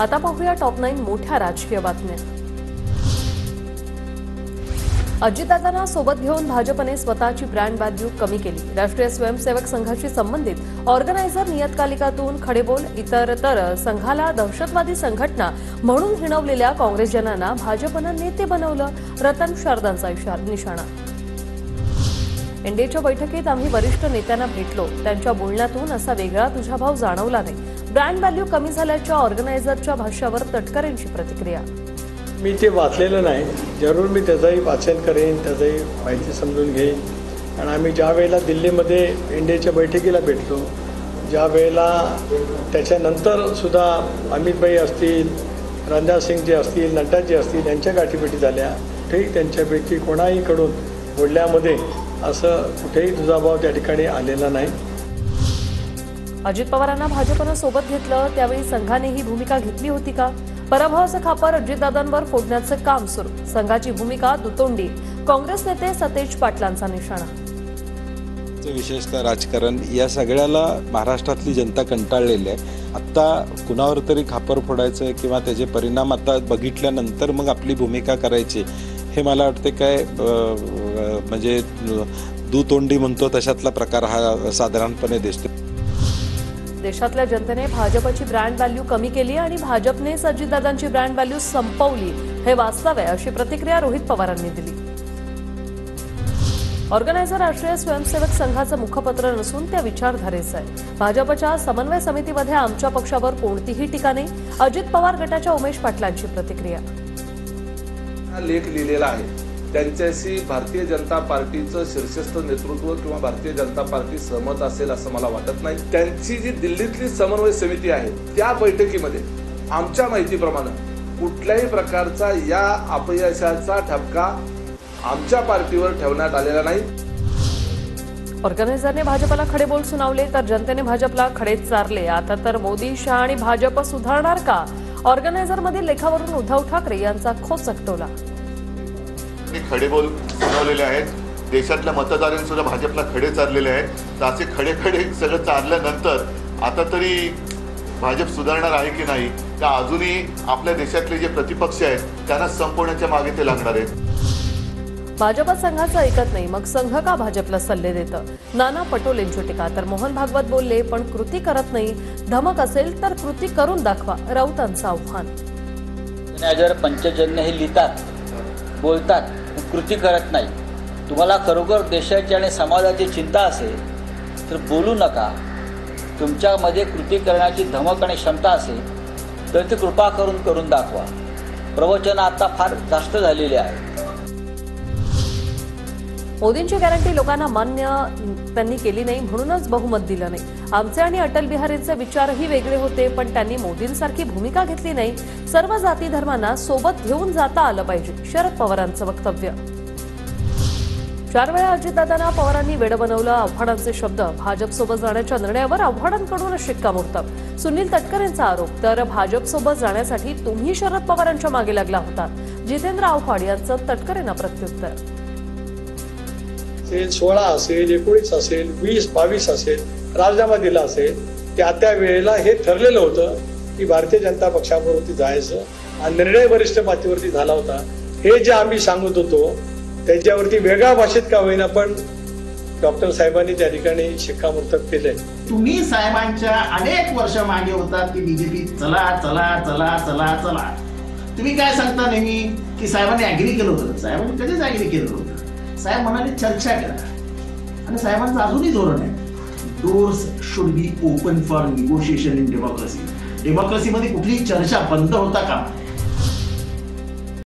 आता पाहूया टॉप 9 मोठ्या राजकीय बातम्या। अजितदादांना सोबत घेऊन भाजपने स्वतःची ब्रँड व्हॅल्यू कमी केली। राष्ट्रीय स्वयंसेवक संघाशी संबंधित ऑर्गनायझर नियतकालिकातून खडेबोल, इतरतर संघाला दहशतवादी संघटना म्हणून हिणवलेल्या काँग्रेसजनांना भाजपनं नेते बनवलं, रतन शारदांचा निशाणा। एनडीएच्या बैठकीत आम्ही वरिष्ठ नेत्यांना भेटलो, त्यांच्या बोलण्यातून असा वेगळा तुझाभाव जाणवला नाही। ब्रँड व्हॅल्यू कमी झाल्याच्या ऑर्गनायझरच्या भाष्यावर तटकरेंची प्रतिक्रिया। मी ते वाचलेलं नाही, जरूर मी त्याचंही वाचन करेन, त्याचंही माहिती समजून घेईन। आणि आम्ही ज्या वेळेला दिल्लीमध्ये एनडीएच्या बैठकीला भेटलो, ज्या वेळेला त्याच्यानंतर सुद्धा अमितभाई असतील, राजनाथ सिंगजी असतील, नड्डाजी असतील, यांच्या गाठीभेटी झाल्या। कुठेही त्यांच्यापैकी कोणाहीकडून बोलण्यामध्ये असं कुठेही दुजाभाव त्या ठिकाणी आलेला नाही। अजित पवारांना भाजपनं सोबत घेतलं, त्यावेळी संघाने ही भूमिका घेतली होती का? पराभवाचं खापर अजितदादांवर फोडण्याचं काम सुरू, संघाची भूमिका दुतोंडी, काँग्रेस नेते सतेज पाटलांचा निशाणा। विशेषतः राजकारण या सगळ्याला महाराष्ट्रातली जनता कंटाळलेली आहे। आता कुणावर तरी खापर फोडायचं किंवा त्याचे परिणाम आता बघितल्यानंतर मग आपली भूमिका करायची, हे मला वाटते काय म्हणजे दुतोंडी म्हणतो तशातला प्रकार हा साधारणपणे दिसतो। देशातल्या जनतेने भाजपची ब्रँड व्हॅल्यू कमी केली आणि भाजपनेच अजितदादांची ब्रँड व्हॅल्यू संपवली, हे वास्तव आहे, अशी प्रतिक्रिया रोहित पवारांनी दिली। ऑर्गनायझर राष्ट्रीय स्वयंसेवक संघाचं मुखपत्र नसून त्या विचारधारेचं आहे। भाजपच्या समन्वय समितीमध्ये आमच्या पक्षावर कोणतीही टीका नाही, अजित पवार गटाच्या उमेश पाटलांची प्रतिक्रिया। हा लेख लिहिलेला आहे, त्यांच्याशी भारतीय जनता पार्टीचं शीर्षस्थ नेतृत्व किंवा भारतीय जनता पार्टी सहमत असेल असं मला वाटत नाही। त्यांची जी दिल्लीतली समन्वय समिती आहे त्या बैठकीमध्ये आमच्या माहितीप्रमाणे कुठल्याही प्रकारचा या अपयशाचा ठपका आमच्या पार्टीवर ठेवण्यात आलेला नाही। ऑर्गनायझरने भाजपला खडेबोल सुनावले तर जनतेने भाजपला खडेच चारले। आता तर मोदी, शहा आणि भाजप सुधारणार का? ऑर्गनायझरमधील लेखावरून उद्धव ठाकरे यांचा खोच चकटवला। खडेबोल सुनावलेले आहेत, देशातल्या मतदारांनी सुद्धा भाजपला खडे चारलेले आहेत। तर असे खडे सगळं चारल्यानंतर आता तरी भाजप सुधारणार आहे की नाही, का अजूनही आपल्या देशातले जे प्रतिपक्ष आहेत त्यांना संपवण्याच्या मागे ते लागणार आहेत। भाजप संघाचं ऐकत नाही, मग संघ का भाजपला सल्ले देतं? नाना पटोलेंची टीका, तर मोहन भागवत बोलले पण कृती करत नाही। धमक असेल तर कृती करून दाखवा, राऊतांचं आव्हान। जर पंचजन्य हे लिहितात, बोलतात, कृती करत नाही। तुम्हाला खरोखर देशाची आणि समाजाची चिंता असेल तर बोलू नका। तुमच्यामध्ये कृती करण्याची धमक आणि क्षमता असेल तर ती कृपा करून दाखवा। प्रवचन आता फार जास्त झालेले आहे। मोदींची गॅरंटी लोकांना मान्य त्यांनी केली नाही, म्हणूनच बहुमत दिलं नाही। आमचे आणि अटल बिहारींचे विचारही वेगळे होते, पण त्यांनी मोदींसारखी भूमिका घेतली नाही। सर्व जाती धर्मांना सोबत घेऊन जाता आलं पाहिजे, शरद पवारांचं वक्तव्य। 4 वेळा अजितदादांना पवारांनी वेड बनवलं, आव्हाडांचे शब्द। भाजपसोबत जाण्याच्या निर्णयावर आव्हाडांकडून शिक्कामोर्तब। सुनील तटकरेंचा आरोप, तर भाजपसोबत जाण्यासाठी तुम्ही शरद पवारांच्या मागे लागला होता। जितेंद्र आव्हाड यांचं तटकरेंना प्रत्युत्तर। 16 असेल, 19 असेल, 20, 22 असेल, राजीनामा दिला असेल, त्या वेळेला हे ठरलेलं होतं की भारतीय जनता पक्षावरती जायचं आणि निर्णय वरिष्ठ पातळीवरती झाला होता। हे जे आम्ही सांगत होतो त्याच्यावरती वेगळ्या भाषेत का होईना पण डॉक्टर साहेबांनी त्या ठिकाणी शिक्कामोर्तब केलंय। तुम्ही साहेबांच्या अनेक वर्ष मागे होतात की बीजेपी चला चला चला चला चला। तुम्ही काय सांगता नेहमी की साहेबांनी ऍग्री केलं होतं? साहेबांनी कधीच ऍग्री केलं होतं? साहेब म्हणाले चर्चा करा, आणि साहेबांचं अजूनही धोरण आहे, doors should be open for negotiation in democracy. डेमोक्रेसीमध्ये कुठलीही चर्चा बंद होता कामा नये।